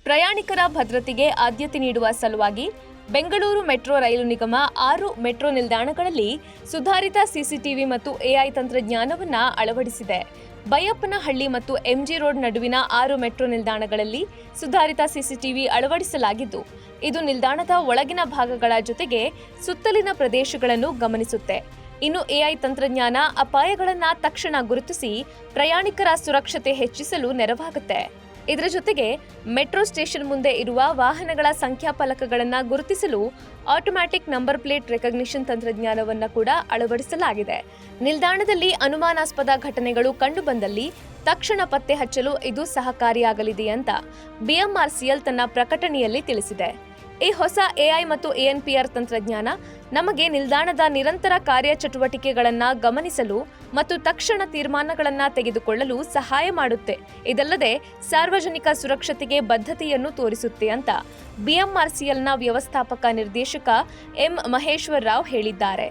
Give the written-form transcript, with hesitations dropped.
ಪ್ರಯಾಣಿಕರ ಭದ್ರತೆಗೆ ಆದ್ಯತೆ ನೀಡುವ ಸಲುವಾಗಿ ಬೆಂಗಳೂರು ಮೆಟ್ರೋ ರೈಲು ನಿಗಮ 6 ಮೆಟ್ರೋ ನಿಲ್ದಾಣಗಳಲ್ಲಿ ಸುಧಾರಿತ ಸಿಸಿಟಿವಿ ಮತ್ತು ಎಐ ತಂತ್ರಜ್ಞಾನವನ್ನು ಅಳವಡಿಸಿದೆ. ಬೈಯಪ್ಪನಹಳ್ಳಿ ಮತ್ತು ಎಂಜಿ ರೋಡ್ ನಡುವಿನ 6 ಮೆಟ್ರೋ ನಿಲ್ದಾಣಗಳಲ್ಲಿ ಸುಧಾರಿತ ಸಿಸಿಟಿವಿ ಅಳವಡಿಸಲಾಗಿದ್ದು, ಇದು ನಿಲ್ದಾಣದ ಒಳಗಿನ ಭಾಗಗಳ ಜೊತೆಗೆ ಸುತ್ತಲಿನ ಪ್ರದೇಶಗಳನ್ನು ಗಮನಿಸುತ್ತೆ. ಇನ್ನು ಎಐ ತಂತ್ರಜ್ಞಾನ ಅಪಾಯಗಳನ್ನು ತಕ್ಷಣ ಗುರುತಿಸಿ ಪ್ರಯಾಣಿಕರ ಸುರಕ್ಷತೆ ಹೆಚ್ಚಿಸಲು ನೆರವಾಗುತ್ತೆ. ಇದರ ಜೊತೆಗೆ ಮೆಟ್ರೋ ಸ್ಟೇಷನ್ ಮುಂದೆ ಇರುವ ವಾಹನಗಳ ಸಂಖ್ಯಾಫಲಕಗಳನ್ನು ಗುರುತಿಸಲು ಆಟೋಮ್ಯಾಟಿಕ್ ನಂಬರ್ ಪ್ಲೇಟ್ ರೆಕಗ್ನಿಷನ್ ತಂತ್ರಜ್ಞಾನವನ್ನು ಕೂಡ ಅಳವಡಿಸಲಾಗಿದೆ. ನಿಲ್ದಾಣದಲ್ಲಿ ಅನುಮಾನಾಸ್ಪದ ಘಟನೆಗಳು ಕಂಡುಬಂದಲ್ಲಿ ತಕ್ಷಣ ಪತ್ತೆ ಹಚ್ಚಲು ಇದು ಸಹಕಾರಿಯಾಗಲಿದೆ ಅಂತ ಬಿಎಂಆರ್ಸಿಎಲ್ ತನ್ನ ಪ್ರಕಟಣೆಯಲ್ಲಿ ತಿಳಿಸಿದೆ. ಈ ಹೊಸ ಎಐ ಮತ್ತು ಎನ್ಪಿಆರ್ ತಂತ್ರಜ್ಞಾನ ನಮಗೆ ನಿಲ್ದಾಣದ ನಿರಂತರ ಕಾರ್ಯಚಟುವಟಿಕೆಗಳನ್ನು ಗಮನಿಸಲು ಮತ್ತು ತಕ್ಷಣ ತೀರ್ಮಾನಗಳನ್ನು ತೆಗೆದುಕೊಳ್ಳಲು ಸಹಾಯ ಮಾಡುತ್ತೆ. ಇದಲ್ಲದೆ ಸಾರ್ವಜನಿಕ ಸುರಕ್ಷತೆಗೆ ಬದ್ಧತೆಯನ್ನು ತೋರಿಸುತ್ತೆ ಅಂತ ಬಿಎಂಆರ್ಸಿಎಲ್ನ ವ್ಯವಸ್ಥಾಪಕ ನಿರ್ದೇಶಕ ಎಂ ಮಹೇಶ್ವರ ರಾವ್ ಹೇಳಿದ್ದಾರೆ.